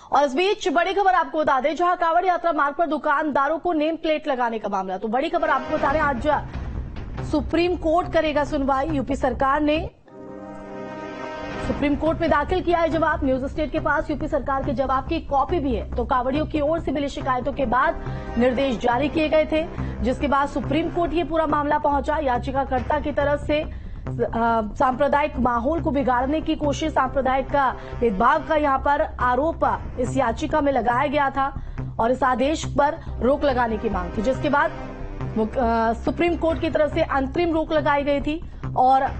और इस बीच बड़ी खबर आपको बता दें, जहां कांवड़ यात्रा मार्ग पर दुकानदारों को नेम प्लेट लगाने का मामला। तो बड़ी खबर आपको बता रहे हैं, आज सुप्रीम कोर्ट करेगा सुनवाई। यूपी सरकार ने सुप्रीम कोर्ट में दाखिल किया है जवाब। न्यूज स्टेट के पास यूपी सरकार के जवाब की कॉपी भी है। तो कांवड़ियों की ओर से मिली शिकायतों के बाद निर्देश जारी किए गए थे, जिसके बाद सुप्रीम कोर्ट ये पूरा मामला पहुंचा। याचिकाकर्ता की तरफ से सांप्रदायिक माहौल को बिगाड़ने की कोशिश, सांप्रदायिक का भेदभाव का यहां पर आरोप इस याचिका में लगाया गया था और इस आदेश पर रोक लगाने की मांग थी, जिसके बाद सुप्रीम कोर्ट की तरफ से अंतरिम रोक लगाई गई थी। और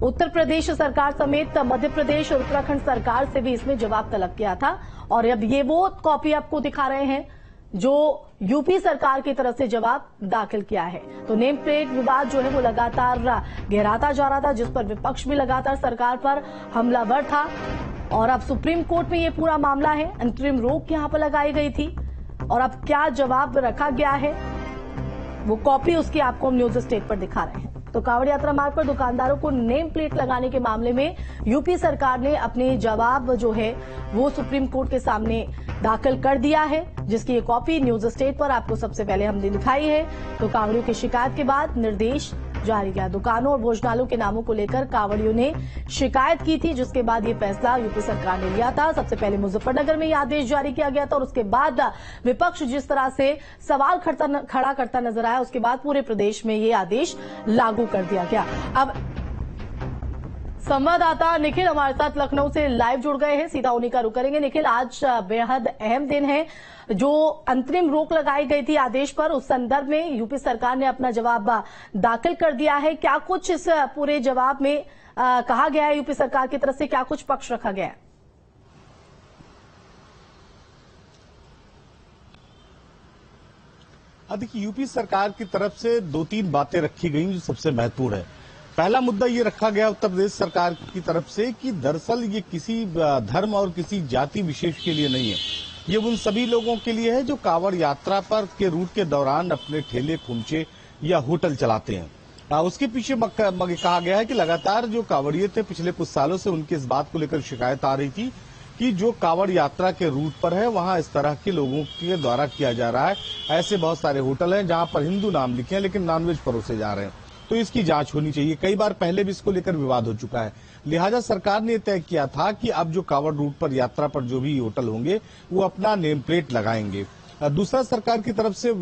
उत्तर प्रदेश सरकार समेत मध्य प्रदेश और उत्तराखंड सरकार से भी इसमें जवाब तलब किया था। और अब ये वो कॉपी आपको दिखा रहे हैं जो यूपी सरकार की तरफ से जवाब दाखिल किया है। तो नेम प्लेट विवाद जो है वो लगातार गहराता जा रहा था, जिस पर विपक्ष भी लगातार सरकार पर हमलावर था। और अब सुप्रीम कोर्ट में ये पूरा मामला है, अंतरिम रोक यहां पर लगाई गई थी। और अब क्या जवाब रखा गया है, वो कॉपी उसकी आपको हम न्यूज स्टेट पर दिखा रहे हैं। तो कांवड़ यात्रा मार्ग पर दुकानदारों को नेम प्लेट लगाने के मामले में यूपी सरकार ने अपने जवाब जो है वो सुप्रीम कोर्ट के सामने दाखिल कर दिया है, जिसकी ये कॉपी न्यूज स्टेट पर आपको सबसे पहले हमने दिखाई है। तो कांवड़ियों की शिकायत के बाद निर्देश जारी किया। दुकानों और भोजनालयों के नामों को लेकर कांवड़ियों ने शिकायत की थी, जिसके बाद ये फैसला यूपी सरकार ने लिया था। सबसे पहले मुजफ्फरनगर में यह आदेश जारी किया गया था और उसके बाद विपक्ष जिस तरह से सवाल खड़ा करता नजर आया, उसके बाद पूरे प्रदेश में ये आदेश लागू कर दिया गया। अब संवाददाता निखिल हमारे साथ लखनऊ से लाइव जुड़ गए हैं, सीधा उन्हीं का रुख करेंगे। निखिल, आज बेहद अहम दिन है, जो अंतरिम रोक लगाई गई थी आदेश पर, उस संदर्भ में यूपी सरकार ने अपना जवाब दाखिल कर दिया है। क्या कुछ इस पूरे जवाब में कहा गया है यूपी सरकार की तरफ से, क्या कुछ पक्ष रखा गया है? देखिए, यूपी सरकार की तरफ से 2-3 बातें रखी गई जो सबसे महत्वपूर्ण है। पहला मुद्दा ये रखा गया उत्तर प्रदेश सरकार की तरफ से कि दरअसल ये किसी धर्म और किसी जाति विशेष के लिए नहीं है, ये उन सभी लोगों के लिए है जो कांवड़ यात्रा पर के रूट के दौरान अपने ठेले खुमचे या होटल चलाते हैं। उसके पीछे कहा गया है कि लगातार जो कांवड़िए थे पिछले कुछ सालों से उनकी इस बात को लेकर शिकायत आ रही थी कि जो कांवड़ यात्रा के रूट पर है वहां इस तरह के लोगों के द्वारा किया जा रहा है। ऐसे बहुत सारे होटल हैं जहां पर हिंदू नाम लिखे हैं लेकिन नॉनवेज परोसे जा रहे हैं, तो इसकी जांच होनी चाहिए। कई बार पहले भी इसको लेकर विवाद हो चुका है, लिहाजा सरकार ने तय किया था कि अब जो कांवड़ रूट पर यात्रा पर जो भी होटल होंगे वो अपना नेम प्लेट लगाएंगे। दूसरा, सरकार की तरफ से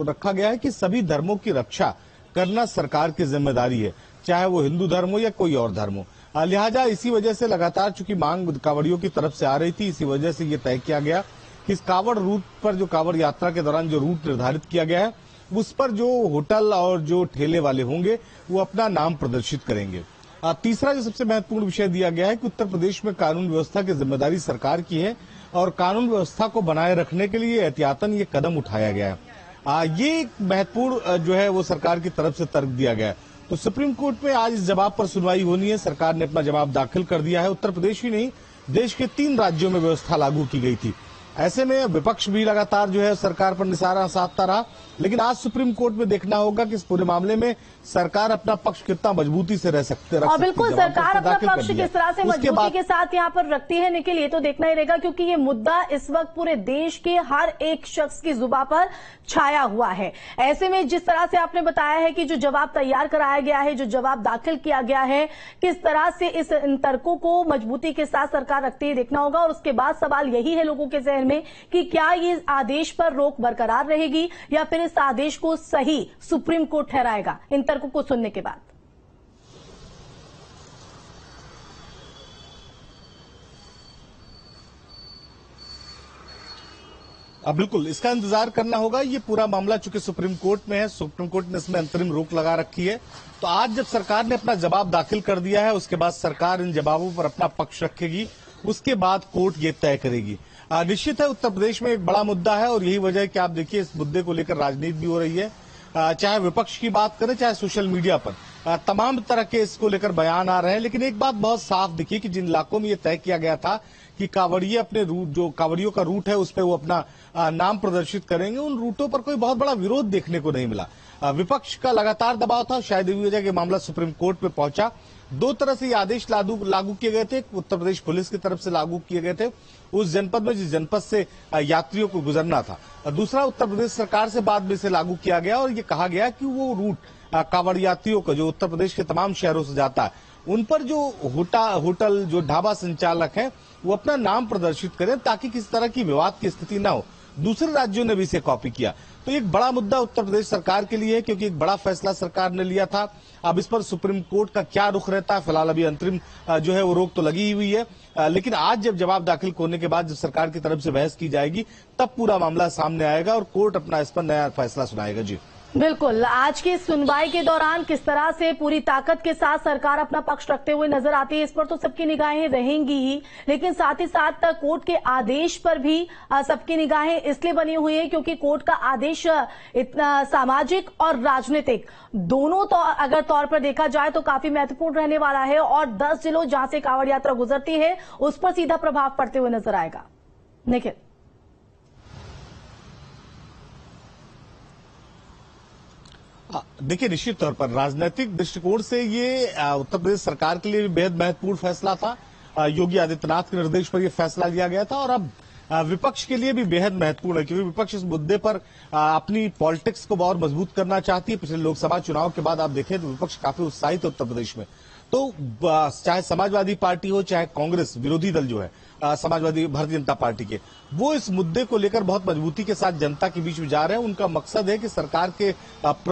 रखा गया है कि सभी धर्मों की रक्षा करना सरकार की जिम्मेदारी है, चाहे वो हिंदू धर्म हो या कोई और धर्म हो। लिहाजा इसी वजह से लगातार चूंकि मांग कांवड़ियों की तरफ से आ रही थी, इसी वजह से ये तय किया गया कि इस कांवड़ रूट पर जो कांवड़ यात्रा के दौरान जो रूट निर्धारित किया गया है उस पर जो होटल और जो ठेले वाले होंगे वो अपना नाम प्रदर्शित करेंगे। तीसरा जो सबसे महत्वपूर्ण विषय दिया गया है कि उत्तर प्रदेश में कानून व्यवस्था की जिम्मेदारी सरकार की है और कानून व्यवस्था को बनाए रखने के लिए एहतियातन ये कदम उठाया गया है। ये एक महत्वपूर्ण जो है वो सरकार की तरफ से तर्क दिया गया है। तो सुप्रीम कोर्ट में आज इस जवाब पर सुनवाई होनी है। सरकार ने अपना जवाब दाखिल कर दिया है। उत्तर प्रदेश ही नहीं, देश के 3 राज्यों में व्यवस्था लागू की गई थी। ऐसे में विपक्ष भी लगातार जो है सरकार पर निशाना साधता रहा, लेकिन आज सुप्रीम कोर्ट में देखना होगा कि इस पूरे मामले में सरकार अपना पक्ष कितना मजबूती से रह सकते हैं। और बिल्कुल सरकार अपना पक्ष किस तरह से मजबूती के साथ यहाँ पर रखती है निखिल, ये तो देखना ही रहेगा, क्योंकि ये मुद्दा इस वक्त पूरे देश के हर एक शख्स की जुबान पर छाया हुआ है। ऐसे में जिस तरह से आपने बताया है कि जो जवाब तैयार कराया गया है, जो जवाब दाखिल किया गया है, किस तरह से इन तर्कों को मजबूती के साथ सरकार रखती है देखना होगा। और उसके बाद सवाल यही है लोगों के जहन में कि क्या ये आदेश पर रोक बरकरार रहेगी या फिर इस आदेश को सही सुप्रीम कोर्ट ठहराएगा इन तर्कों को सुनने के बाद। अब बिल्कुल इसका इंतजार करना होगा। ये पूरा मामला चूंकि सुप्रीम कोर्ट में है, सुप्रीम कोर्ट ने इसमें अंतरिम रोक लगा रखी है, तो आज जब सरकार ने अपना जवाब दाखिल कर दिया है उसके बाद सरकार इन जवाबों पर अपना पक्ष रखेगी, उसके बाद कोर्ट ये तय करेगी। निश्चित है उत्तर प्रदेश में एक बड़ा मुद्दा है और यही वजह है कि आप देखिए इस मुद्दे को लेकर राजनीति भी हो रही है। चाहे विपक्ष की बात करें चाहे सोशल मीडिया पर तमाम तरह के इसको लेकर बयान आ रहे हैं, लेकिन एक बात बहुत साफ दिखी कि जिन इलाकों में ये तय किया गया था कि कांवड़िए अपने रूट, जो कांवड़ियों का रूट है उस पर वो अपना नाम प्रदर्शित करेंगे, उन रूटों पर कोई बहुत बड़ा विरोध देखने को नहीं मिला। विपक्ष का लगातार दबाव था, शायद यही वजह कि मामला सुप्रीम कोर्ट में पहुंचा। दो तरह से ये आदेश लागू किए गए थे। उत्तर प्रदेश पुलिस की तरफ से लागू किए गए थे उस जनपद में जिस जनपद से यात्रियों को गुजरना था, और दूसरा उत्तर प्रदेश सरकार से बाद में इसे लागू किया गया और ये कहा गया कि वो रूट कांवड़ यात्रियों को जो उत्तर प्रदेश के तमाम शहरों से जाता है उन पर जो होटल जो ढाबा संचालक हैं वो अपना नाम प्रदर्शित करें ताकि किसी तरह की विवाद की स्थिति ना हो। दूसरे राज्यों ने भी इसे कॉपी किया, तो एक बड़ा मुद्दा उत्तर प्रदेश सरकार के लिए है क्योंकि एक बड़ा फैसला सरकार ने लिया था। अब इस पर सुप्रीम कोर्ट का क्या रुख रहता है, फिलहाल अभी अंतरिम जो है वो रोक तो लगी हुई है, लेकिन आज जब जवाब दाखिल होने के बाद जब सरकार की तरफ से बहस की जाएगी तब पूरा मामला सामने आएगा और कोर्ट अपना इस पर नया फैसला सुनाएगा। जी बिल्कुल, आज की सुनवाई के दौरान किस तरह से पूरी ताकत के साथ सरकार अपना पक्ष रखते हुए नजर आती है इस पर तो सबकी निगाहें रहेंगी ही, लेकिन साथ ही साथ कोर्ट के आदेश पर भी सबकी निगाहें इसलिए बनी हुई है क्योंकि कोर्ट का आदेश इतना सामाजिक और राजनीतिक दोनों अगर तौर पर देखा जाए तो काफी महत्वपूर्ण रहने वाला है और 10 जिलों जहां से कांवड़ यात्रा गुजरती है उस पर सीधा प्रभाव पड़ते हुए नजर आएगा। निखिल, देखिए, निश्चित तौर पर राजनीतिक दृष्टिकोण से ये उत्तर प्रदेश सरकार के लिए भी बेहद महत्वपूर्ण फैसला था। योगी आदित्यनाथ के निर्देश पर यह फैसला लिया गया था और अब विपक्ष के लिए भी बेहद महत्वपूर्ण है क्योंकि विपक्ष इस मुद्दे पर अपनी पॉलिटिक्स को और मजबूत करना चाहती है। पिछले लोकसभा चुनाव के बाद आप देखें तो विपक्ष काफी उत्साहित है उत्तर प्रदेश में, तो चाहे समाजवादी पार्टी हो चाहे कांग्रेस विरोधी दल जो है समाजवादी भारतीय जनता पार्टी के, वो इस मुद्दे को लेकर बहुत मजबूती के साथ जनता के बीच में जा रहे हैं। उनका मकसद है कि सरकार के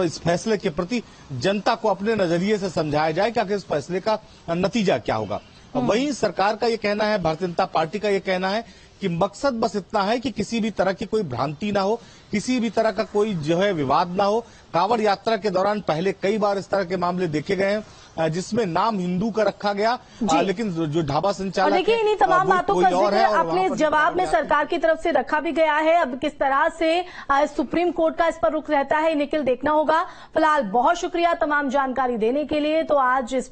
इस फैसले के प्रति जनता को अपने नजरिए से समझाया जाए कि आखिर इस फैसले का नतीजा क्या होगा। वहीं सरकार का ये कहना है, भारतीय जनता पार्टी का ये कहना है कि मकसद बस इतना है कि किसी भी तरह की कोई भ्रांति ना हो, किसी भी तरह का कोई जो है विवाद ना हो। कांवड़ यात्रा के दौरान पहले कई बार इस तरह के मामले देखे गए हैं जिसमें नाम हिंदू का रखा गया, लेकिन जो ढाबा संचालक देखिए इन्हीं तमाम बातों का जिक्र अपने इस जवाब में सरकार की तरफ से रखा भी गया है। अब किस तरह से सुप्रीम कोर्ट का इस पर रुख रहता है निखिल देखना होगा। फिलहाल बहुत शुक्रिया तमाम जानकारी देने के लिए। तो आज इस